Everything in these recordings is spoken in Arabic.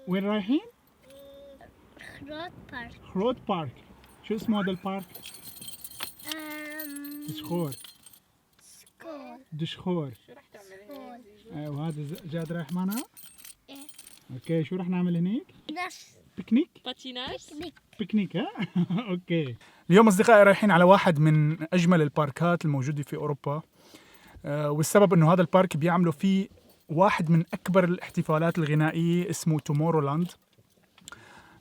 وين رايحين؟ خروت بارك. خروت بارك. شو اسمه هذا البارك؟ دشخور. سكول. دشخور. شو رح تعملي هيك؟ وهذا جاد رايح معنا؟ ايه. اوكي، شو رح نعمل هنيك؟ نفس بيكنيك؟ باتيناج؟ بيكنيك. بيكنيك ها؟ اوكي. اليوم اصدقائي رايحين على واحد من اجمل الباركات الموجوده في اوروبا، والسبب انه هذا البارك بيعملوا فيه واحد من اكبر الاحتفالات الغنائيه اسمه تومورولاند.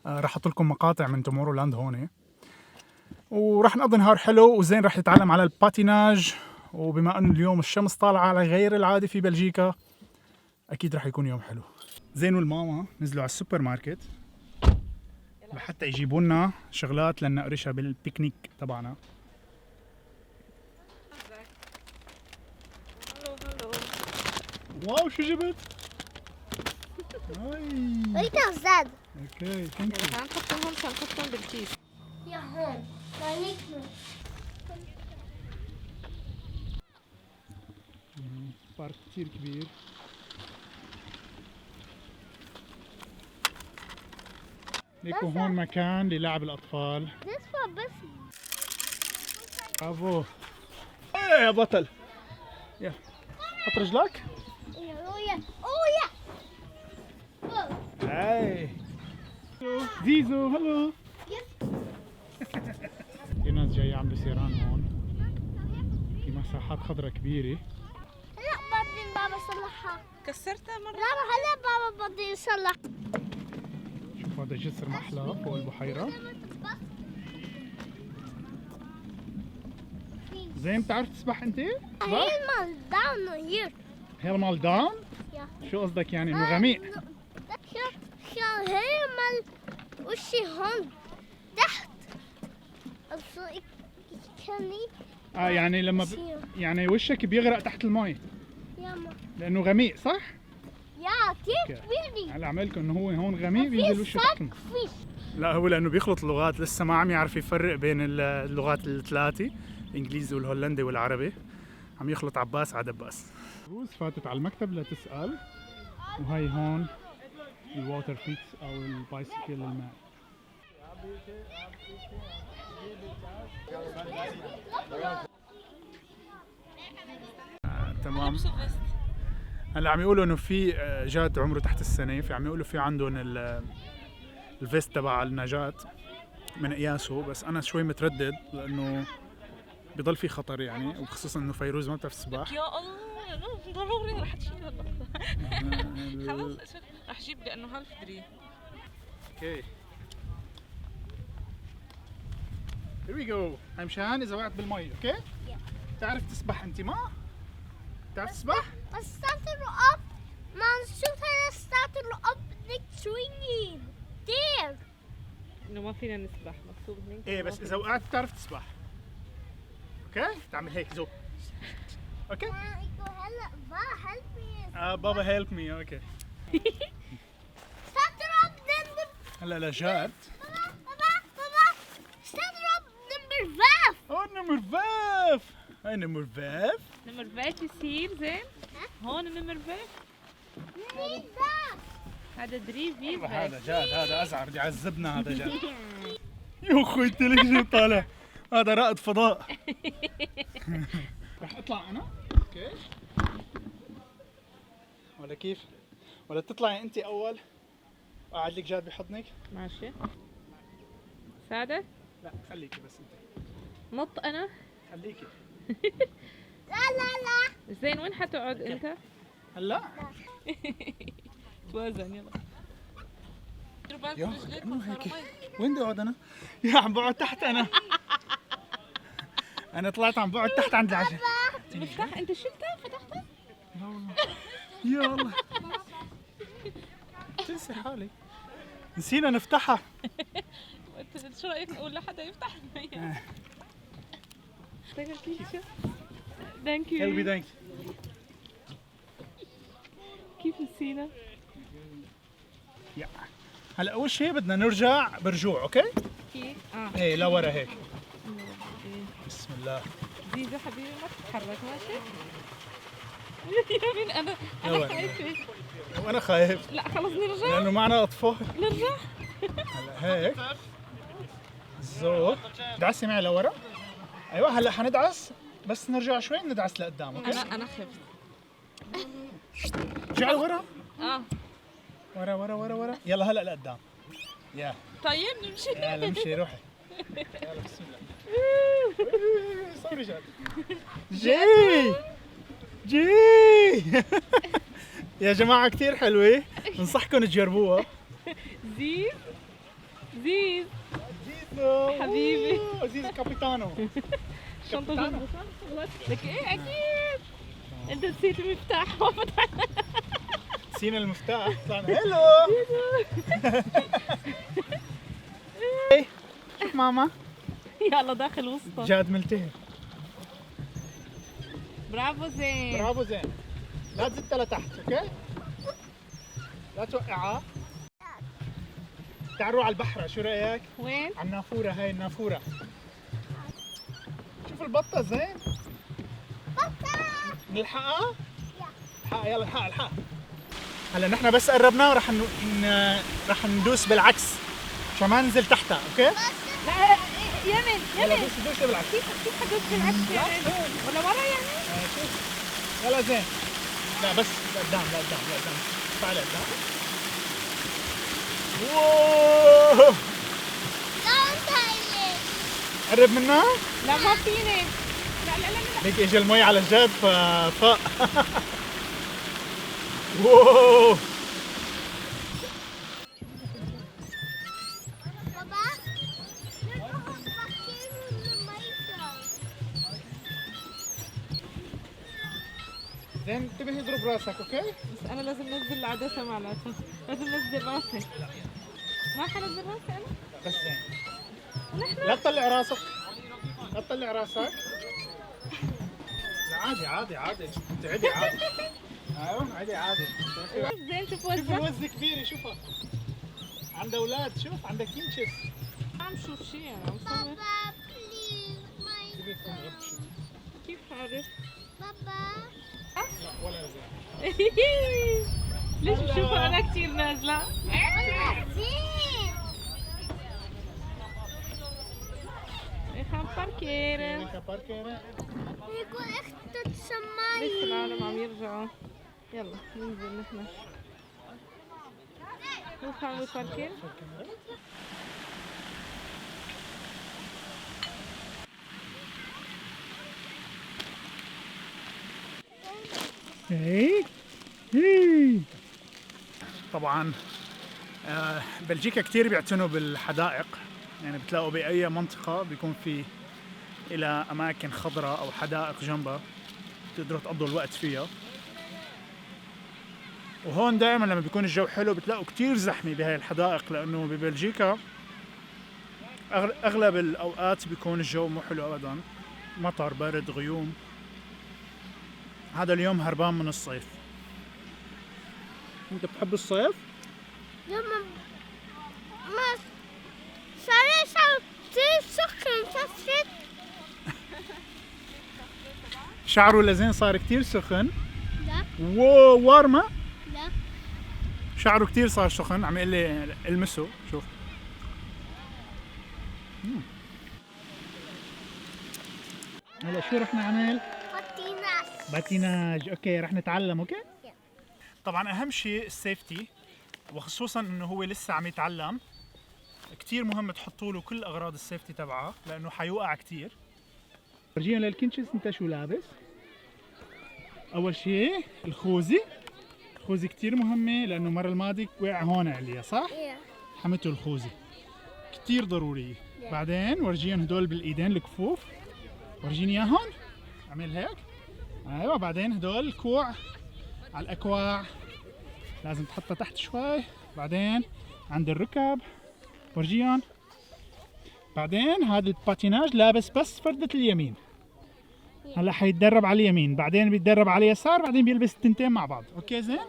راح احط لكم مقاطع من تومورولاند هون، وراح نقضي نهار حلو وزين. راح نتعلم على الباتيناج، وبما انه اليوم الشمس طالعه على غير العاده في بلجيكا اكيد راح يكون يوم حلو. زين والماما نزلوا على السوبر ماركت لحتى يجيبوا لنا شغلات لنقرشها بالبيكنيك تبعنا. واو، شو جبت؟ ويك زاد. اوكي، ثانك يو. تعال نحطهم هون عشان نحطهم بالكيس. يا هون. وينك بارك كثير كبير. ليكو هون مكان للعب الاطفال. نسمع بس. برافو. ايه يا بطل. يلا حط رجلك. اويا اويا. هاي زيزو، هلو. في ناس جاية عم بسيران هون، في مساحات خضراء كبيرة. هلا بدي بابا صلحها. كسرتها مرة؟ لا هلا بابا بدي يصلح. شوف هذا جسر محلى فوق البحيرة. زين، بتعرف تسبح انت؟ هي مال داون هير. هيرمال داون؟ شو قصدك يعني انه غميق؟ شو هي مال وشي هون تحت. كاني يعني لما يعني وشك بيغرق تحت المي ياما. لانه غميق، صح؟ يا كيف كبيرني. هلا عملكم انه هو هون غميق بينزل وشه تحت المي. فيش. لا، هو لانه بيخلط اللغات لسه ما عم يعرف يفرق بين اللغات الثلاثه، الانجليزي والهولندي والعربي. عم يخلط عباس على دباس. روز فاتت على المكتب لتسأل، وهي هون الووتر فيتس او البايسكل الماء. تمام. هلا عم يقولوا انه في جاد عمره تحت السنه، في عم يقولوا في عندهم الفيست تبع النجاة من قياسه، بس انا شوي متردد لانه بضل في خطر يعني، وخصوصا انه فيروز ما بتعرف تسبح. يا الله ضروري رح تشيل هالنقطة. خلص رح جيب لأنه هالفدري. اوكي. Here we go. هاي مشان إذا وقعت بالمي، اوكي؟ بتعرف تسبح أنت ما؟ بتعرف تسبح؟ بس starting up. Man shoot her starting up next swinging. There. إنه ما فينا نسبح مكتوب هناك. إيه، بس إذا وقعت بتعرف تسبح. اوكي؟ تعمل هيك زو. اوكي؟ هلا با help me. بابا هيلب مي، اوكي. Starting up then هلا لجاد. بابا starting up number 5. هون نمر فاف. هاي نمر فاف. نمر فات يصير زين. هون نمر فات. هذا دري فيفا. هذا جاد، هذا أزعر بدي يعذبنا هذا جاد. يا أخوي التلفزيون طالع، هذا رائد فضاء. رح أطلع أنا؟ أوكي. ولا كيف؟ ولا تطلعي أنت أول؟ قاعد لك جاد بحضنك؟ ماشي. ساعدك؟ لا خليكي بس أنت. نط أنا؟ خليكي. لا زين وين حتقعد أنت؟ هلا؟ توازن يلا. يا أخي كأنه هيك. وين بدي أقعد أنا؟ يا عم بقعد تحت أنا. أنا طلعت عم بقعد تحت عند العجل. مفتاح أنت شلتها فتحتها؟ لا والله. يا الله. تنسي حالي. نسينا نفتحها. شو رأيك نقول لحدا يفتح لنا؟ ثانك يو. قلبي ثانك. كيف نسينا؟ يا هلا اول شيء بدنا نرجع برجوع، اوكي؟ كيف؟ ايه لورا هيك. بسم الله. زيزو حبيبي ما تتحرك ماشي؟ يمين انا يلا. خايفة. وانا خايف لا خلص نرجع لانه معنا اطفال. نرجع. هلا هيك زو دعسي معي لورا. ايوه هلا حندعس بس نرجع شوي ندعس لقدام. اوكي انا خفت. رجع لورا اه ورا ورا ورا ورا. يلا هلا لقدام. يا طيب نمشي. يلا امشي روحي. يلا بسم الله. صار رجال. جي جي يا جماعة كثير حلوة، بنصحكم تجربوها. زيز زيز زيزو حبيبي. زيزو كابيتانو. شنطة جنبه صح؟ لك ايه اكيد. انت نسيت المفتاح ما فتحنا. نسينا المفتاح. طلعنا هلو. شوف ماما يلا داخل وسطه. جاد ملتهي. برافو زين. برافو زين. لا تزتها لتحت اوكي؟ لا توقعها. تعالوا على البحرة شو رأيك؟ وين؟ على النافورة هاي النافورة. شوف البطة زين. نلحقها؟ الحقها يلا الحقها الحقها. هلا نحن بس قربنا رح ندوس بالعكس عشان ما ننزل تحتها اوكي؟ لا يمن يلا يمن. دوسي بالعكس. كيف حدوس بالعكس يعني؟ ولا ورا يعني؟ شوف يلا زين. لا بس لقدام لقدام لقدام. تعال لقدام. واو قرب منها. لا ما فيني. لا لا لا لا. ليك اجى المي على جد ففاق. واو زين انتبه يضرب راسك اوكي؟ بس انا لازم انزل العدسه معناتها. لازم انزل راسي. ما حنزل راسي انا؟ بس زين. لا تطلع راسك. لا تطلع راسك. لا عادي عادي عادي. تعدي عادي. ايوه عادي عادي. زين شوف شوف وزة. الوزة كبيرة شوفها. عندها اولاد شوف عندها كينشز. عم شوف شي يعني عم صور. كيف عارف؟ ولا زين. ليش بشوفها انا كثير نازله؟ ايه خام باركير. لسه العالم عم يرجعوا. يلا ننزل نحن. نروح نعمل باركير. طبعا بلجيكا كتير بيعتنوا بالحدائق، يعني بتلاقوا بأي منطقة بيكون في إلى أماكن خضراء أو حدائق جنبها تقدروا تقضوا الوقت فيها. وهون دائما لما بيكون الجو حلو بتلاقوا كتير زحمة بهاي الحدائق، لأنه ببلجيكا أغلب الأوقات بيكون الجو مو حلو أبدا، مطر برد غيوم. هذا اليوم هربان من الصيف. أنت بتحب الصيف؟ شعره لزين صار كتير سخن. لا واو وارمة. لا شعره كتير صار سخن، عم يقول لي المسه شوف. هلا شو رح نعمل؟ باتيناج. اوكي رح نتعلم. اوكي طبعا اهم شيء السيفتي، وخصوصا انه هو لسه عم يتعلم. كتير مهم تحطوا له كل اغراض السيفتي تبعه لانه حيوقع كتير. فرجينا للكنشز انت شو لابس. اول شيء الخوذه. الخوذه كتير مهمه لانه المره الماضيه وقع هون عليها صح؟ حمته الخوذه كتير ضروريه. بعدين ورجيهم هدول بالايدين الكفوف. ورجيني اياهم. اعمل هيك. ايوه بعدين هدول الكوع على الاكواع لازم تحطها تحت شوي. بعدين عند الركب ورجيهم. بعدين هذا الباتيناج لابس بس فردة اليمين. هلا حيتدرب على اليمين، بعدين بيتدرب على اليسار، بعدين بيلبس التنتين مع بعض. اوكي زين؟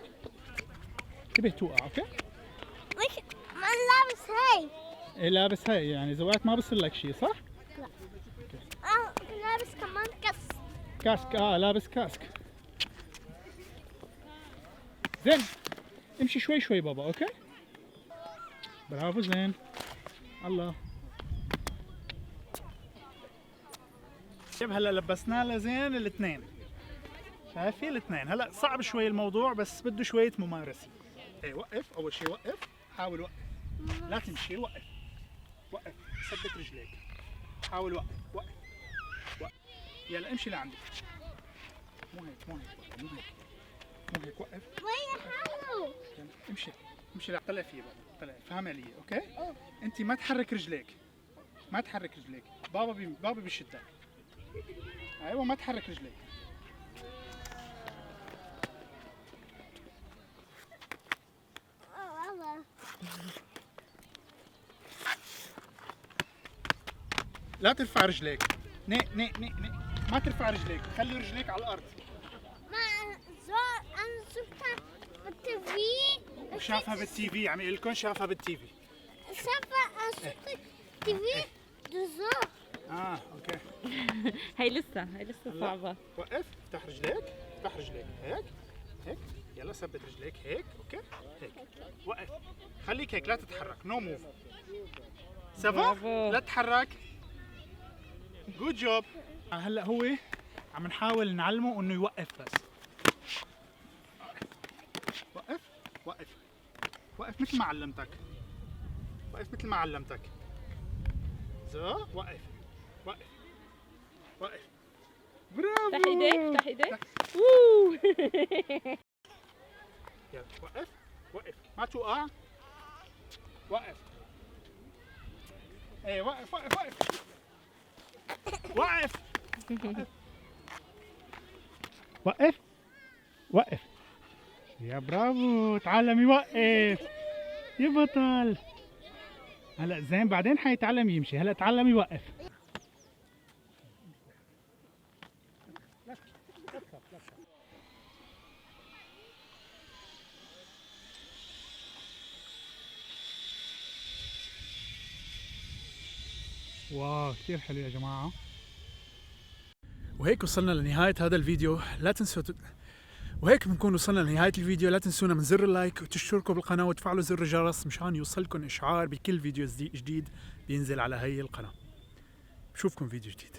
انتبه توقع. اوكي؟ ما لابس هاي. ايه لابس هاي يعني زوات ما بصير لك شيء صح؟ لابس كمان كاس. كاسك. لابس كاسك. زين امشي شوي شوي بابا. اوكي برافو زين. الله. طيب هلا لبسنا له زين الاثنين. شايفين الاثنين. هلا صعب شوي الموضوع بس بده شوية ممارسة. ايه وقف اول شيء وقف. حاول وقف. لا تمشي وقف. وقف ثبت رجليك. حاول وقف وقف وقف. يلا امشي لعندك. مو هيك مو هيك مو هيك مو هيك. وقف. يلا امشي امشي. لا طلع فيه بابا طلع. فهم علي اوكي؟ انت ما تحرك رجليك. ما تحرك رجليك. بابا بيشدك. ايوه ما تحرك رجليك. لا ترفع رجليك. ني ما ترفع رجليك. خلي رجليك على الارض. ما زور انا شفتها بالتي في. وشافها بالتي في. عم يقول لكم شافها بالتي في. شافها انا شفت تي في بالزور. اوكي. هي لسه صعبة. وقف. افتح رجليك. افتح رجليك هيك هيك. يلا ثبت رجليك هيك. اوكي هيك. وقف. خليك هيك لا تتحرك. نو موف. سافا. برافو. لا تتحرك. جود جوب. هلا هو عم نحاول نعلمه انه يوقف بس. وقف وقف وقف مثل ما علمتك. وقف مثل ما علمتك. زو وقف وقف وقف. برافو. افتح ايديك افتح ايديك. ووو. يلا وقف وقف ما توقع. وقف. ايه وقف وقف وقف وقف وقف وقف. يا برافو. تعلم يوقف يا بطل. هلا زين بعدين حيتعلم يمشي. هلا تعلم يوقف. واو كثير حلو يا جماعة. وهيك وصلنا لنهاية هذا الفيديو. لا تنسوا وهيك بنكون وصلنا لنهاية الفيديو. لا تنسونا من زر اللايك وتشتركوا بالقناة وتفعلوا زر الجرس مشان يوصلكم إشعار بكل فيديو جديد بينزل على هي القناة. بشوفكم فيديو جديد.